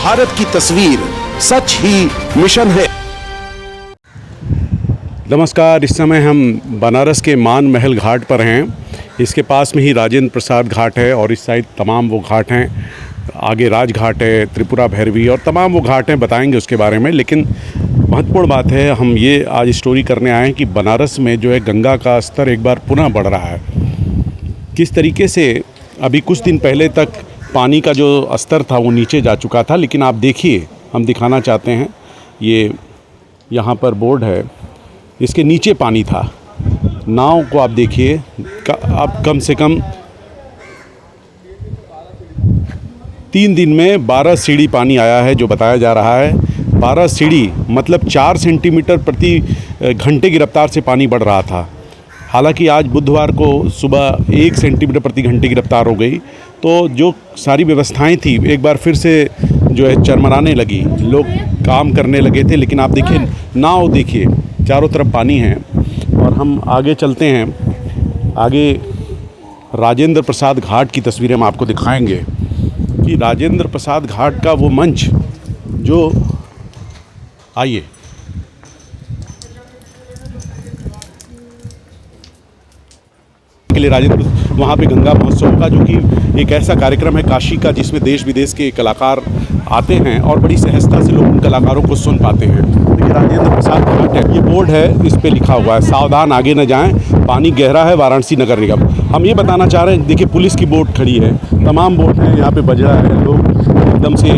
भारत की तस्वीर सच ही मिशन है। नमस्कार, इस समय हम बनारस के मान महल घाट पर हैं। इसके पास में ही राजेंद्र प्रसाद घाट है और इस साइड तमाम वो घाट हैं। आगे राज घाट है, त्रिपुरा भैरवी और तमाम वो घाट हैं, बताएंगे उसके बारे में। लेकिन महत्वपूर्ण बात है, हम ये आज स्टोरी करने आए हैं कि बनारस में जो है गंगा का स्तर एक बार पुनः बढ़ रहा है। किस तरीके से अभी कुछ दिन पहले तक पानी का जो स्तर था वो नीचे जा चुका था, लेकिन आप देखिए, हम दिखाना चाहते हैं, ये यहाँ पर बोर्ड है, इसके नीचे पानी था। नाव को आप देखिए, अब कम से कम 3 दिन में 12 सीढ़ी पानी आया है, जो बताया जा रहा है। 12 सीढ़ी मतलब 4 सेंटीमीटर प्रति घंटे की रफ्तार से पानी बढ़ रहा था। हालांकि आज बुधवार को सुबह 1 सेंटीमीटर प्रति घंटे की रफ्तार हो गई, तो जो सारी व्यवस्थाएं थी एक बार फिर से जो है चरमराने लगी, लोग काम करने लगे थे। लेकिन आप देखिए, नाव देखिए, चारों तरफ पानी है। और हम आगे चलते हैं, आगे राजेंद्र प्रसाद घाट की तस्वीरें हम आपको दिखाएंगे कि राजेंद्र प्रसाद घाट का वो मंच जो, आइए, के लिए राजेंद्र, वहाँ पे गंगा महोत्सव का, जो कि एक ऐसा कार्यक्रम है काशी का, जिसमें देश विदेश के कलाकार आते हैं और बड़ी सहजता से लोग उन कलाकारों को सुन पाते हैं। तो ये राजेंद्र प्रसाद घाट है, ये बोर्ड है, इस पे लिखा हुआ है, सावधान आगे न जाएं, पानी गहरा है, वाराणसी नगर निगम। हम ये बताना चाह रहे हैं, देखिए पुलिस की बोट खड़ी है, तमाम बोट हैं, यहाँ पे बजरा है, लोग एकदम से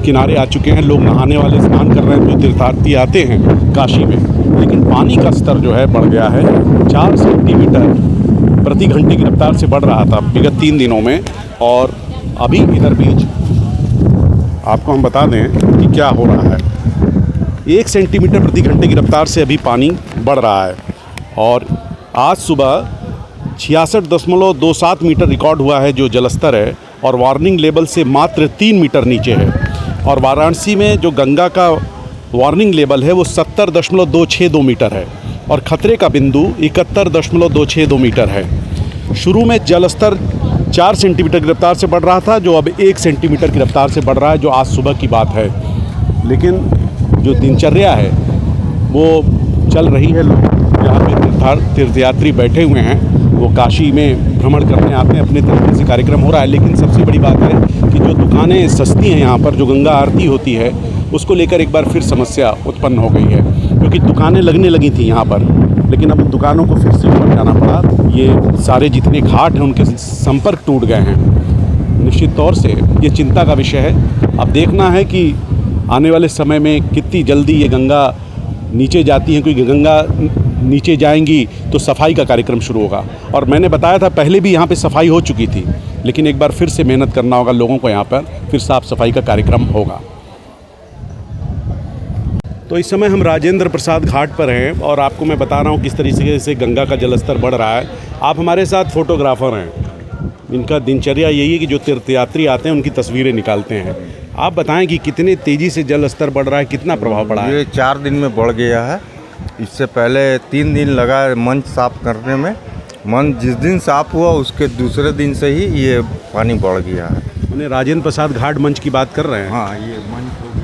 किनारे आ चुके हैं, लोग नहाने वाले स्नान कर रहे हैं, जो तीर्थार्थी आते हैं काशी में। लेकिन पानी का स्तर जो है बढ़ गया है, 4 सेंटीमीटर प्रति घंटे की रफ्तार से बढ़ रहा था विगत 3 दिनों में। और अभी इधर बीच आपको हम बता दें कि क्या हो रहा है। 1 सेंटीमीटर प्रति घंटे की रफ्तार से अभी पानी बढ़ रहा है। और आज सुबह 66.27 मीटर रिकॉर्ड हुआ है जो जलस्तर है, और वार्निंग लेवल से मात्र 3 मीटर नीचे है। और वाराणसी में जो गंगा का वार्निंग लेवल है वो 70.262 मीटर है, और खतरे का बिंदु 71.262 मीटर है। शुरू में जलस्तर 4 सेंटीमीटर की रफ्तार से बढ़ रहा था, जो अब 1 सेंटीमीटर की रफ्तार से बढ़ रहा है, जो आज सुबह की बात है। लेकिन जो दिनचर्या है वो चल रही है। लोग जहाँ पे तीर्थयात्री बैठे हुए हैं, वो काशी में भ्रमण करने आते हैं, अपने तरीके से कार्यक्रम हो रहा है। लेकिन सबसे बड़ी बात है कि जो दुकानें सस्ती हैं यहाँ पर, जो गंगा आरती होती है, उसको लेकर एक बार फिर समस्या उत्पन्न हो गई है, क्योंकि दुकानें लगने लगी थी यहाँ पर, लेकिन अब दुकानों को फिर से ऊपर जाना पड़ा। ये सारे जितने घाट हैं उनके संपर्क टूट गए हैं। निश्चित तौर से ये चिंता का विषय है। अब देखना है कि आने वाले समय में कितनी जल्दी ये गंगा नीचे जाती है, क्योंकि गंगा नीचे जाएंगी तो सफाई का कार्यक्रम शुरू होगा। और मैंने बताया था पहले भी यहाँ पे सफाई हो चुकी थी, लेकिन एक बार फिर से मेहनत करना होगा लोगों को, यहाँ पर फिर साफ़ सफाई का कार्यक्रम होगा। तो इस समय हम राजेंद्र प्रसाद घाट पर हैं और आपको मैं बता रहा हूँ किस तरीके से गंगा का जलस्तर बढ़ रहा है। आप हमारे साथ फोटोग्राफर हैं, इनका दिनचर्या यही है कि जो तीर्थयात्री आते हैं उनकी तस्वीरें निकालते हैं। आप बताएं कि कितने तेज़ी से जल स्तर बढ़ रहा है, कितना प्रभाव पड़ा है? ये 4 दिन में बढ़ गया है। इससे पहले 3 दिन लगा मंच साफ करने में। मंच जिस दिन साफ हुआ उसके दूसरे दिन से ही ये पानी बढ़ गया है। मैंने राजेंद्र प्रसाद घाट मंच की बात कर रहे हैं? हाँ, ये मंच हो गई।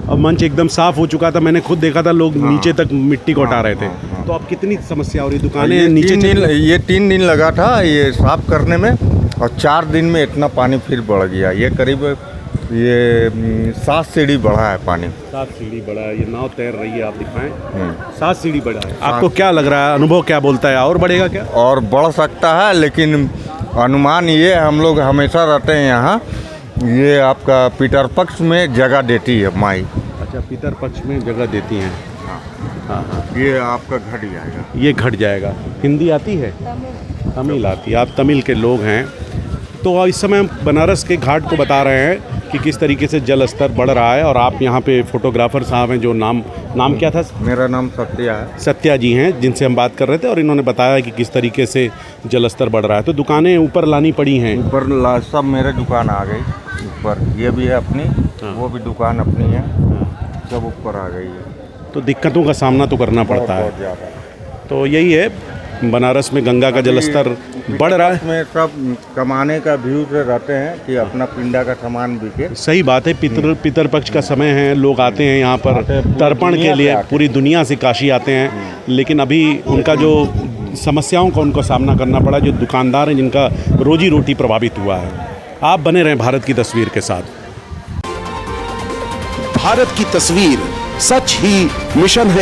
अब मंच एकदम साफ हो चुका था, मैंने खुद देखा था, लोग नीचे तक मिट्टी को हटा रहे थे। तो अब कितनी समस्या हो रही, दुकानें नीचे? ये 3 दिन लगा था ये साफ करने में, और 4 दिन में इतना पानी फिर बढ़ गया। ये करीब 7 सीढ़ी बढ़ा है पानी। 7 सीढ़ी बढ़ा है, ये नाव तैर रही है, आप दिखाएं। 7 सीढ़ी बढ़ा है। आपको क्या लग रहा है, अनुभव क्या बोलता है, और बढ़ेगा क्या? और बढ़ सकता है, लेकिन अनुमान ये हम लोग हमेशा रहते हैं यहाँ, ये आपका पितर पक्ष में जगह देती है माई। अच्छा, पितर पक्ष में जगह देती हैं। हाँ हाँ, ये आपका घट जाएगा। ये घट जाएगा। हिंदी आती है? तमिल आती है। आप तमिल के लोग हैं। तो इस समय हम बनारस के घाट को बता रहे हैं कि किस तरीके से जल स्तर बढ़ रहा है। और आप यहाँ पे फोटोग्राफर साहब हैं, जो नाम क्या था? मेरा नाम सत्या है। सत्या जी हैं, जिनसे हम बात कर रहे थे, और इन्होंने बताया कि किस तरीके से जल स्तर बढ़ रहा है। तो दुकानें ऊपर लानी पड़ी हैं? ऊपर सब मेरे दुकान आ गई ऊपर। ये भी है अपनी, वो भी दुकान अपनी है, सब ऊपर आ गई है। तो दिक्कतों का सामना तो करना पड़ता है। तो यही है, बनारस में गंगा का जलस्तर बढ़ रहा है। इसमें सब कमाने का व्यू से रहते हैं कि अपना पिंडा का सामान बिके। सही बात है, पितर पक्ष का समय है, लोग आते हैं यहाँ पर तर्पण के लिए, पूरी दुनिया से काशी आते हैं। लेकिन अभी उनका जो समस्याओं का उनको सामना करना पड़ा, जो दुकानदार हैं जिनका रोजी रोटी प्रभावित हुआ है। आप बने रहें भारत की तस्वीर के साथ। भारत की तस्वीर सच ही मिशन है।